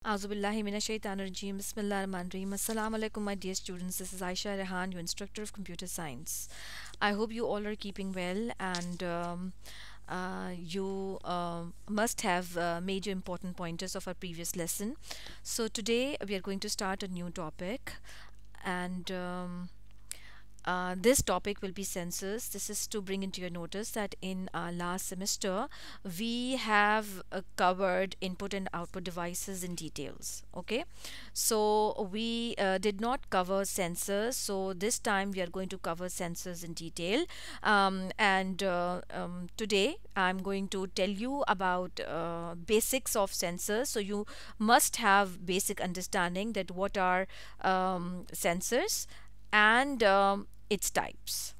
Auzubillahi minash-shaytanir-rajeem. Bismillahir-rahmanir-rahim. Assalamu alaikum, my dear students. This is Aisha Rehan, your instructor of computer science. I hope you all are keeping well and you must have made your important pointers of our previous lesson. So today we are going to start a new topic and this topic will be sensors. This is to bring into your notice that in our last semester we have covered input and output devices in details. Okay, so we did not cover sensors. So this time we are going to cover sensors in detail. And today I'm going to tell you about basics of sensors. So you must have basic understanding that what are sensors and its types.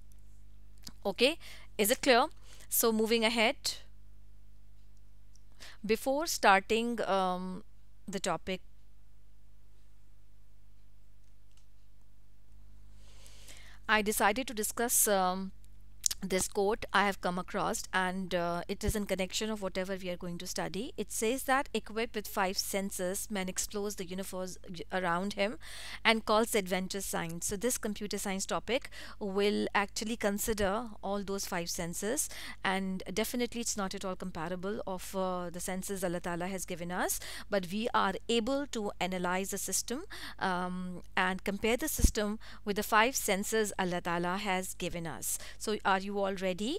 Okay, is it clear? So moving ahead, before starting the topic, I decided to discuss this quote I have come across, and it is in connection of whatever we are going to study. It says that equipped with five senses, man explores the universe around him and calls adventure science. So this computer science topic will actually consider all those five senses, and definitely it's not at all comparable of the senses Allah Ta'ala has given us, but we are able to analyze the system and compare the system with the five senses Allah Ta'ala has given us. So are you all ready?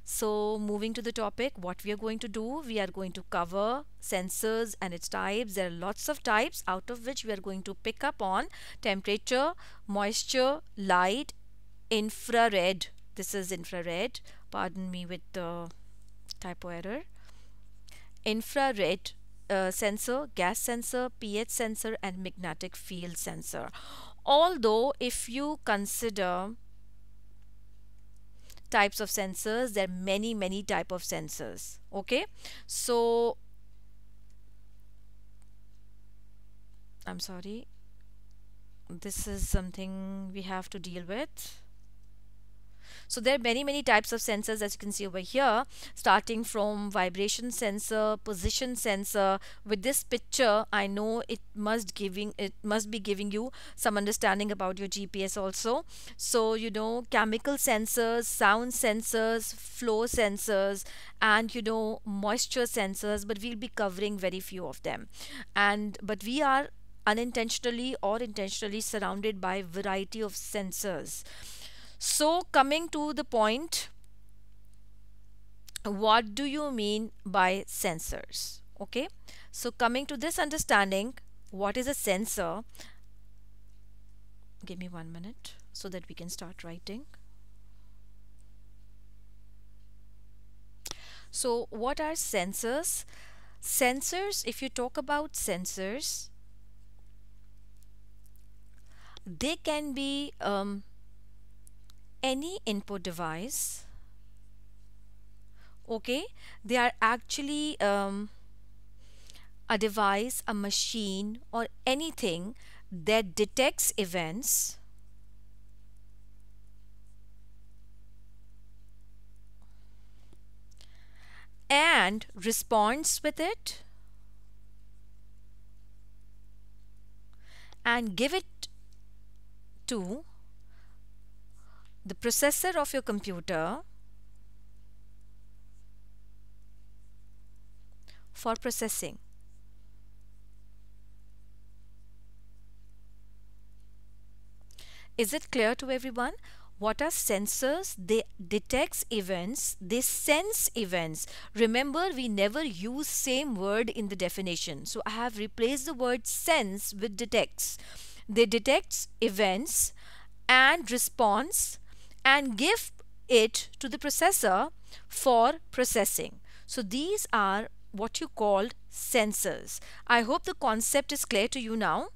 So moving to the topic, what we are going to do, we are going to cover sensors and its types. There are lots of types, out of which we are going to pick up on temperature, moisture, light, infrared. This is infrared. Pardon me with the typo error. Infrared sensor, gas sensor, pH sensor, and magnetic field sensor. Although if you consider types of sensors, there are many type of sensors. Okay, so I'm sorry, this is something we have to deal with. So there are many types of sensors, as you can see over here, starting from vibration sensor, position sensor. With this picture, I know it must be giving you some understanding about your GPS also. So you know, chemical sensors, sound sensors, flow sensors, and you know, moisture sensors, but we'll be covering very few of them. And but we are unintentionally or intentionally surrounded by variety of sensors. So coming to the point, what do you mean by sensors? Okay, so coming to this understanding, what is a sensor? Give me 1 minute so that we can start writing. So what are sensors? Sensors, if you talk about sensors, they can be any input device. Okay, they are actually a device, a machine, or anything that detects events and responds with it and give it to the processor of your computer for processing. Is it clear to everyone? What are sensors? They detects events, they sense events. Remember, we never use same word in the definition. So I have replaced the word sense with detects. They detects events and response and give it to the processor for processing. So these are what you called sensors. I hope the concept is clear to you now.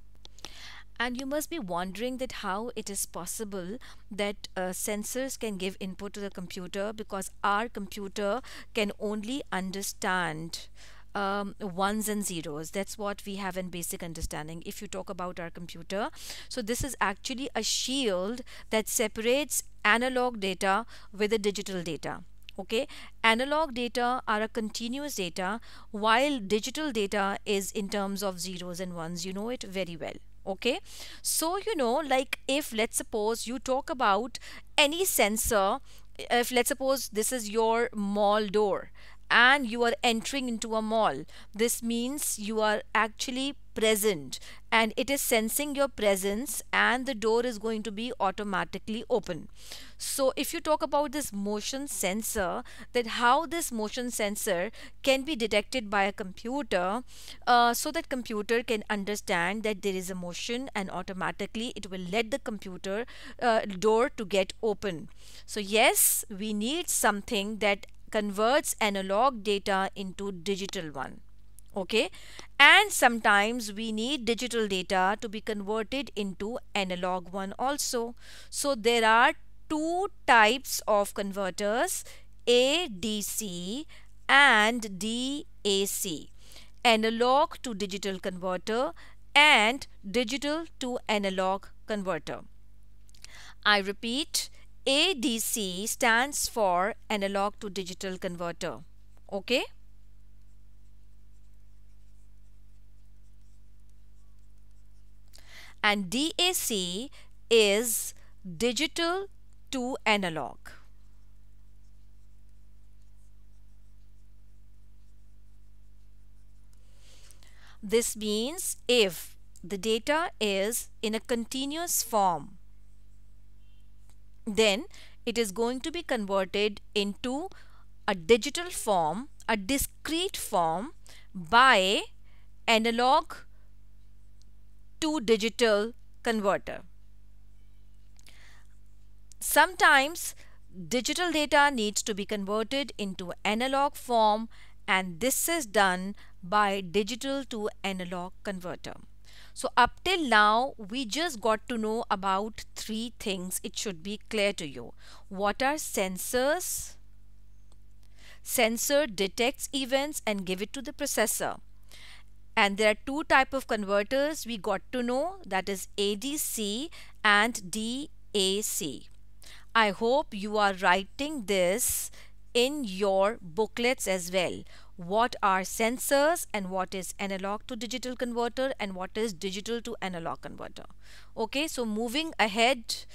And you must be wondering that how it is possible that sensors can give input to the computer, because our computer can only understand ones and zeros. That's what we have in basic understanding if you talk about our computer. So this is actually a shield that separates analog data with the digital data. Okay, analog data are a continuous data, while digital data is in terms of zeros and ones. You know it very well. Okay, so like if let's suppose you talk about any sensor, if let's suppose this is your mall door and you are entering into a mall, this means you are actually present and it is sensing your presence, and the door is going to be automatically open. So if you talk about this motion sensor, that how this motion sensor can be detected by a computer, so that computer can understand that there is a motion and automatically it will let the computer door to get open. So yes, we need something that converts analog data into digital one. Okay, and sometimes we need digital data to be converted into analog one also. So there are two types of converters, ADC and DAC: analog to digital converter and digital to analog converter. I repeat, ADC stands for analog to digital converter. Okay, and DAC is digital to analog. This means if the data is in a continuous form, then it is going to be converted into a digital form, a discrete form, by analog to digital converter. Sometimes digital data needs to be converted into analog form, and this is done by digital to analog converter. So up till now, we just got to know about three things. It should be clear to you. What are sensors? Sensor detects events and give it to the processor. And there are two type of converters we got to know, that is ADC and DAC. I hope you are writing this in your booklets as well. What are sensors and what is analog to digital converter and what is digital to analog converter. Okay, so moving ahead,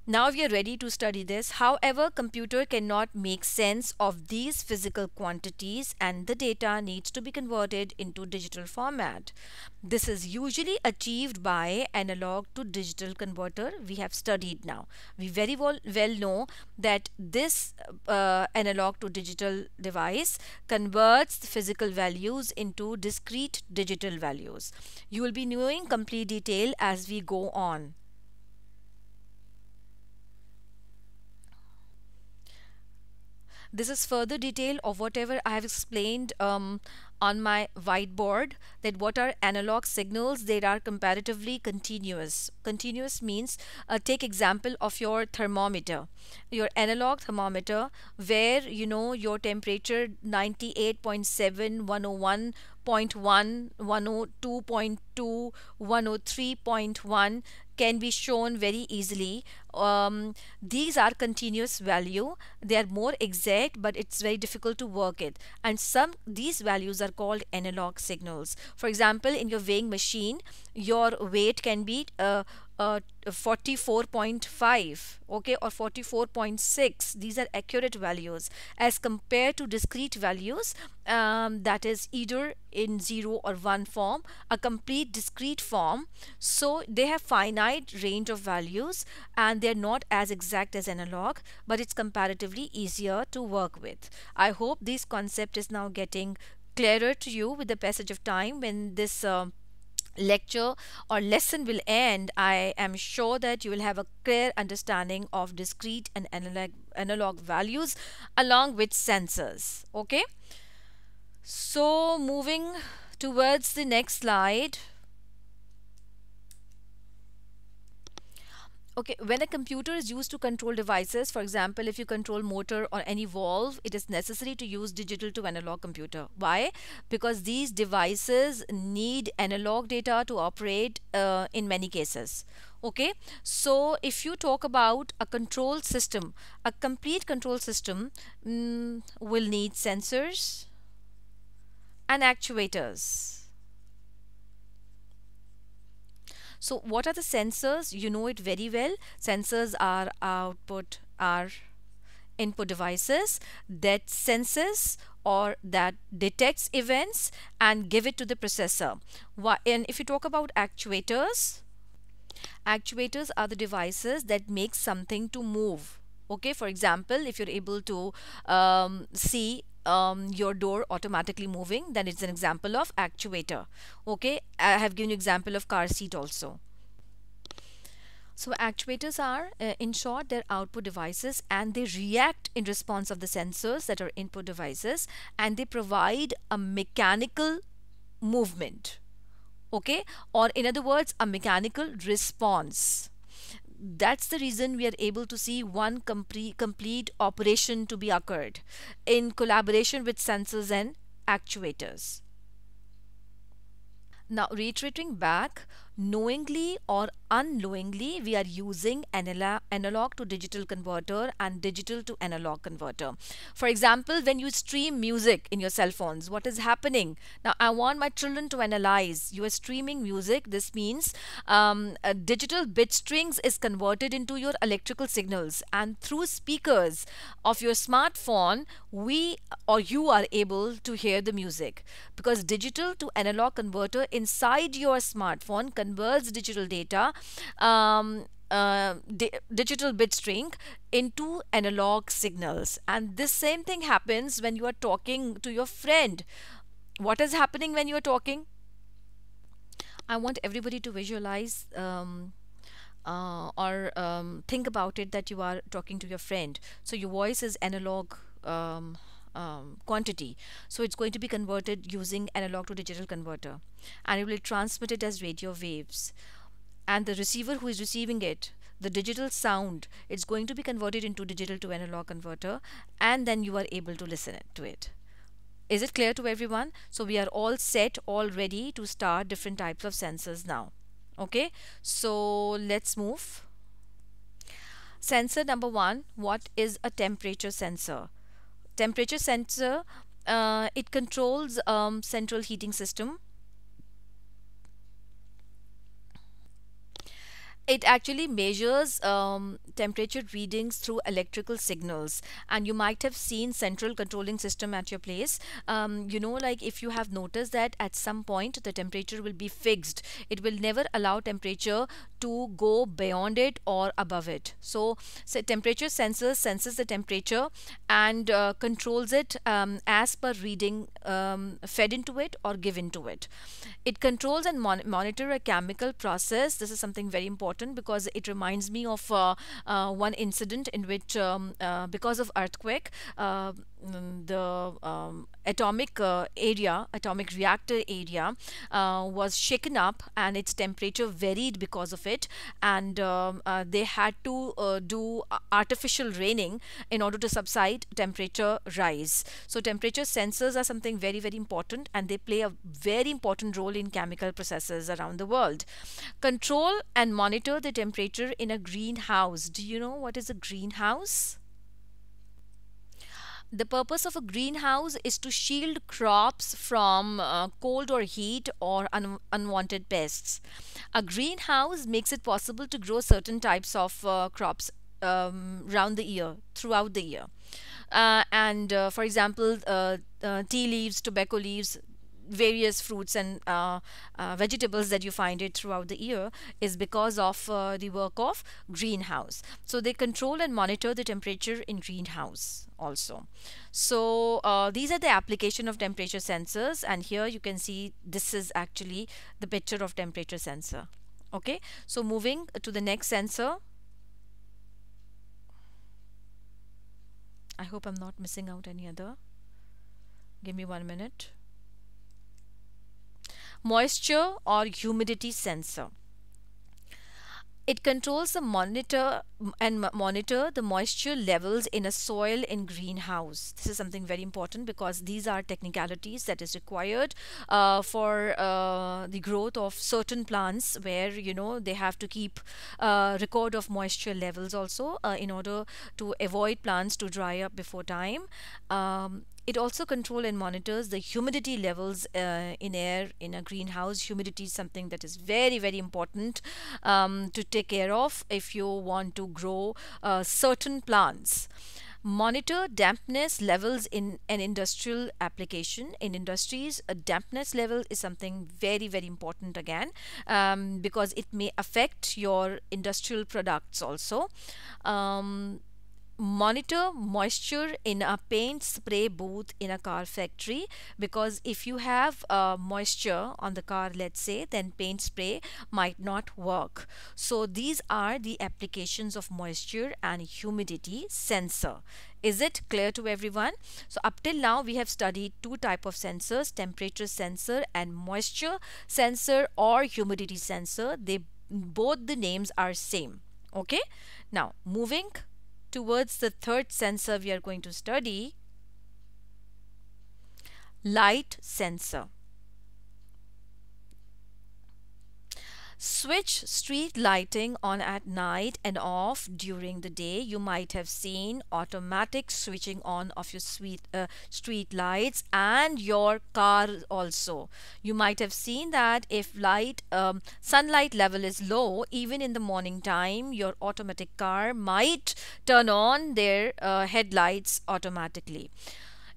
now we are ready to study this. However, computer cannot make sense of these physical quantities and the data needs to be converted into digital format. This is usually achieved by analog to digital converter. We have studied now. We very well know that this analog to digital device converts the physical values into discrete digital values. You will be knowing complete detail as we go on. This is further detail of whatever I have explained on my whiteboard, that what are analog signals. They are comparatively continuous. Continuous means, take example of your thermometer, your analog thermometer, where your temperature 98.7, 101.1, 102.2, 103.1 can be shown very easily. These are continuous value. They are more exact, but it's very difficult to work it. And some these values are called analog signals. For example, in your weighing machine, your weight can be 44.5, okay, or 44.6. These are accurate values as compared to discrete values, that is either in 0 or 1 form, a complete discrete form. So they have finite range of values and they're not as exact as analog, but it's comparatively easier to work with. I hope this concept is now getting clearer to you with the passage of time. When this lecture or lesson will end, I am sure that you will have a clear understanding of discrete and analog values along with sensors. Okay, so moving towards the next slide. Okay, when a computer is used to control devices, for example, if you control motor or any valve, it is necessary to use digital to analog computer. Why? Because these devices need analog data to operate in many cases. Okay, so if you talk about a control system, a complete control system will need sensors and actuators. So what are the sensors? You know it very well. Sensors are output, are input devices that senses or that detects events and give it to the processor. And if you talk about actuators, actuators are the devices that make something to move. Okay, for example, if you're able to see your door automatically moving, then it's an example of actuator. Okay, I have given you example of car seat also. So actuators are, in short, they're output devices and they react in response of the sensors that are input devices, and they provide a mechanical movement. Okay, or in other words, a mechanical response. That's the reason we are able to see one complete operation to be occurred in collaboration with sensors and actuators. Now, reiterating back, knowingly or unknowingly, we are using analog to digital converter and digital to analog converter. For example, when you stream music in your cell phones, what is happening? Now, I want my children to analyze. You are streaming music. This means a digital bit strings is converted into your electrical signals, and through speakers of your smartphone, we or you are able to hear the music, because digital to analog converter inside your smartphone converts digital data, digital bit string into analog signals. And this same thing happens when you are talking to your friend. What is happening when you are talking? I want everybody to visualize or think about it, that you are talking to your friend. So your voice is analog quantity. So it's going to be converted using analog to digital converter, and it will transmit it as radio waves. And the receiver who is receiving it, the digital sound, it's going to be converted into digital to analog converter, and then you are able to listen to it. Is it clear to everyone? So we are all set, all ready to start different types of sensors now. Okay, so let's move. Sensor number one, what is a temperature sensor? Temperature sensor, it controls central heating system. It actually measures temperature readings through electrical signals, and you might have seen central controlling system at your place. You know, like if you have noticed that at some point the temperature will be fixed, it will never allow temperature to go beyond it or above it. So temperature sensor senses the temperature and controls it as per reading fed into it or given to it. It controls and monitor a chemical process. This is something very important because it reminds me of one incident in which because of earthquake, the atomic reactor area was shaken up, and its temperature varied because of it, and they had to do artificial raining in order to subside temperature rise. So temperature sensors are something very, very important, and they play a very important role in chemical processes around the world. Control and monitor the temperature in a greenhouse. Do you know what is a greenhouse? The purpose of a greenhouse is to shield crops from cold or heat or unwanted pests. A greenhouse makes it possible to grow certain types of crops round the year, throughout the year. And for example, tea leaves, tobacco leaves, various fruits and vegetables that you find it throughout the year is because of the work of greenhouse. So they control and monitor the temperature in greenhouse also. So these are the application of temperature sensors, and here you can see this is actually the picture of temperature sensor. Okay, so moving to the next sensor. I hope I'm not missing out any other. Give me 1 minute. Moisture or humidity sensor. It controls the monitor the moisture levels in a soil in greenhouse. This is something very important because these are technicalities that is required for the growth of certain plants, where they have to keep record of moisture levels also, in order to avoid plants to dry up before time. It also control and monitors the humidity levels in air in a greenhouse. Humidity is something that is very, very important to take care of if you want to grow certain plants. Monitor dampness levels in an industrial application. In industries, a dampness level is something very, very important again, because it may affect your industrial products also. Monitor moisture in a paint spray booth in a car factory, because if you have moisture on the car, let's say, then paint spray might not work. So these are the applications of moisture and humidity sensor. Is it clear to everyone? So up till now we have studied two type of sensors: temperature sensor and moisture sensor or humidity sensor. They both the names are same. Okay, now moving towards the third sensor we are going to study, light sensor. Switch street lighting on at night and off during the day. You might have seen automatic switching on of your street lights and your car also. You might have seen that if sunlight level is low, even in the morning time, your automatic car might turn on their headlights automatically.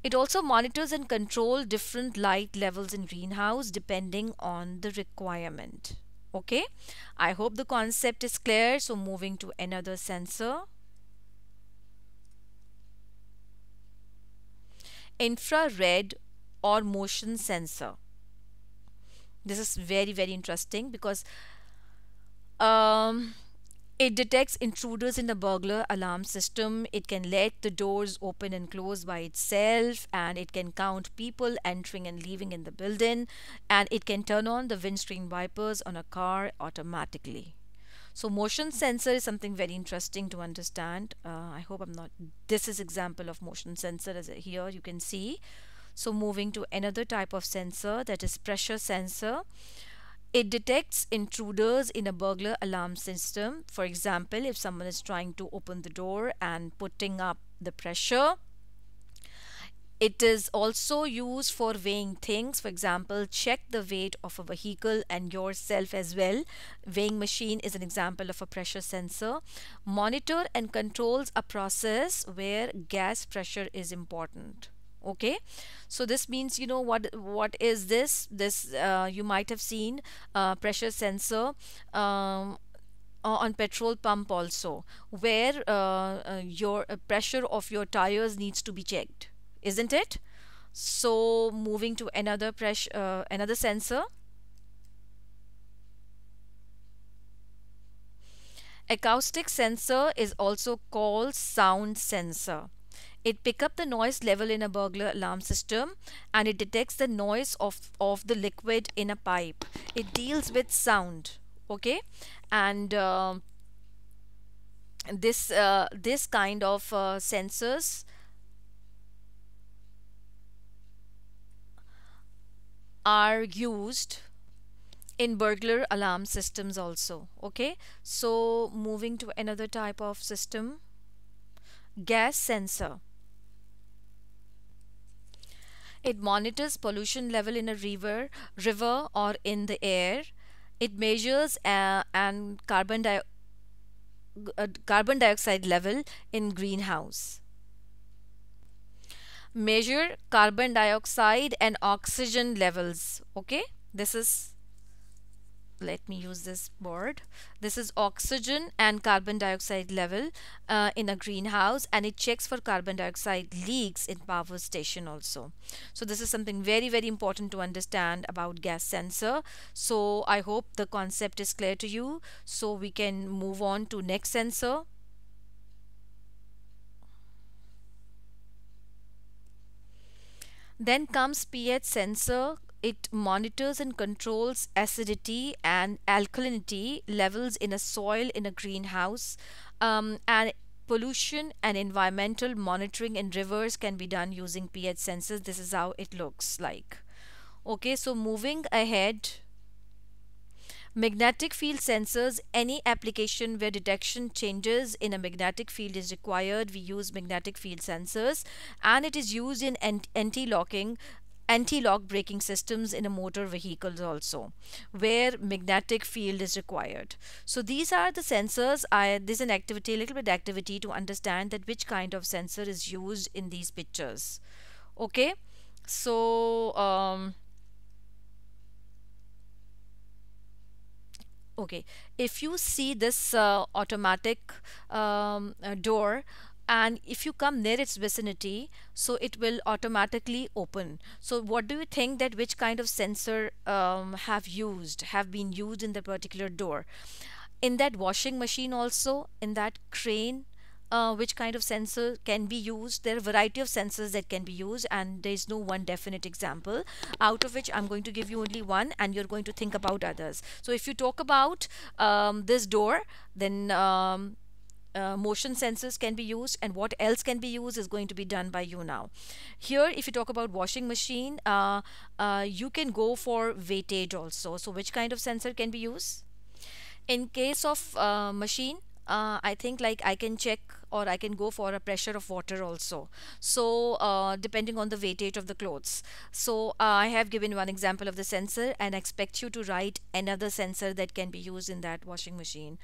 It also monitors and control different light levels in greenhouse depending on the requirement. Okay, I hope the concept is clear. So moving to another sensor, infrared or motion sensor. This is very, very interesting because um, it detects intruders in the burglar alarm system. It can let the doors open and close by itself, and it can count people entering and leaving in the building, and it can turn on the windscreen wipers on a car automatically. So motion sensor is something very interesting to understand. I hope I'm not. This is example of motion sensor, as here you can see. So moving to another type of sensor, that is pressure sensor. It detects intruders in a burglar alarm system. For example, if someone is trying to open the door and putting up the pressure. It is also used for weighing things. For example, check the weight of a vehicle and yourself as well. Weighing machine is an example of a pressure sensor. Monitor and controls a process where gas pressure is important. Okay, so this means, what is this you might have seen pressure sensor on petrol pump also, where your pressure of your tires needs to be checked, isn't it? So moving to another sensor, acoustic sensor is also called sound sensor. It picks up the noise level in a burglar alarm system, and it detects the noise of the liquid in a pipe. It deals with sound. Okay, and this kind of sensors are used in burglar alarm systems also. Okay, so moving to another type of system, gas sensor. It monitors pollution level in a river or in the air. It measures and carbon dioxide level in greenhouse. Measure carbon dioxide and oxygen levels. Okay, this is, let me use this board. This is oxygen and carbon dioxide level in a greenhouse, and it checks for carbon dioxide leaks in power station also. So this is something very, very important to understand about gas sensor. So I hope the concept is clear to you, so we can move on to next sensor. Then comes pH sensor it monitors and controls acidity and alkalinity levels in a soil in a greenhouse. And pollution and environmental monitoring in rivers can be done using pH sensors. This is how it looks like. Okay, so moving ahead, magnetic field sensors, any application where detection changes in a magnetic field is required, we use magnetic field sensors, and it is used in anti-lock braking systems in a motor vehicles also, where magnetic field is required. So these are the sensors. This is an activity, a little bit activity to understand that which kind of sensor is used in these pictures. Okay, so okay, if you see this automatic door, and if you come near its vicinity, so it will automatically open. So what do you think that which kind of sensor have been used in the particular door? In that washing machine also, in that crane, which kind of sensor can be used? There are a variety of sensors that can be used, and there is no one definite example, out of which I'm going to give you only one, and you're going to think about others. So if you talk about this door, then motion sensors can be used, and what else can be used is going to be done by you now. Here, if you talk about washing machine, you can go for weightage also. So which kind of sensor can be used? In case of machine, I think like I can check, or I can go for a pressure of water also. So depending on the weightage of the clothes. So I have given one example of the sensor, and I expect you to write another sensor that can be used in that washing machine.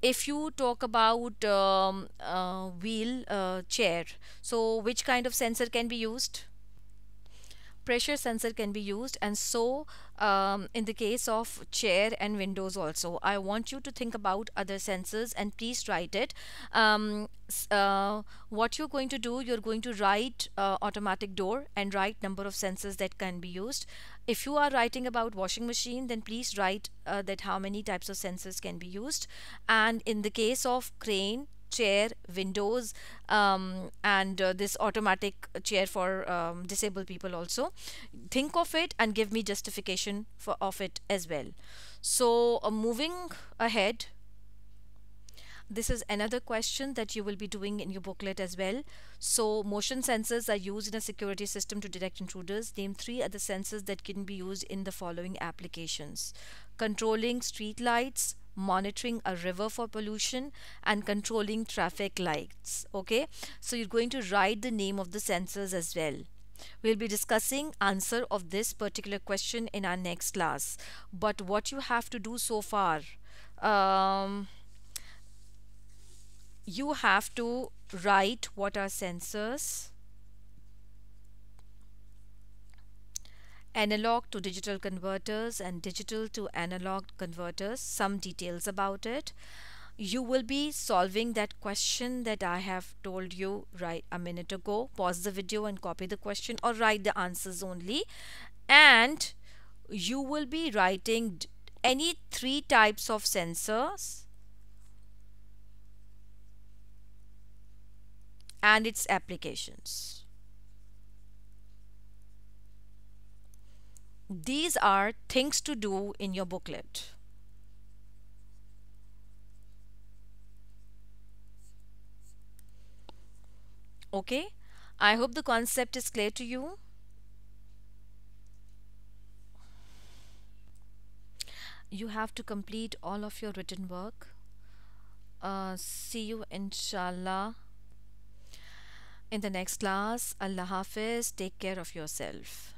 If you talk about wheel chair, so which kind of sensor can be used? Pressure sensor can be used. And so in the case of chair and windows also, I want you to think about other sensors, and please write it. What you're going to do, you're going to write automatic door and write number of sensors that can be used. If you are writing about washing machine, then please write that how many types of sensors can be used. And in the case of crane, chair, windows, and this automatic chair for disabled people also, think of it and give me justification for of it as well. So moving ahead, this is another question that you will be doing in your booklet as well. So motion sensors are used in a security system to detect intruders. Name three other sensors that can be used in the following applications: controlling street lights, monitoring a river for pollution, and controlling traffic lights. Okay, so you're going to write the name of the sensors as well. We'll be discussing answer of this particular question in our next class. But what you have to do so far, um, you have to write what are sensors, analog to digital converters, and digital to analog converters, some details about it. You will be solving that question that I have told you right a minute ago. Pause the video and copy the question, or write the answers only. And you will be writing any three types of sensors and its applications. These are things to do in your booklet. Okay, I hope the concept is clear to you. You have to complete all of your written work. See you inshallah in the next class. Allah Hafiz. Take care of yourself.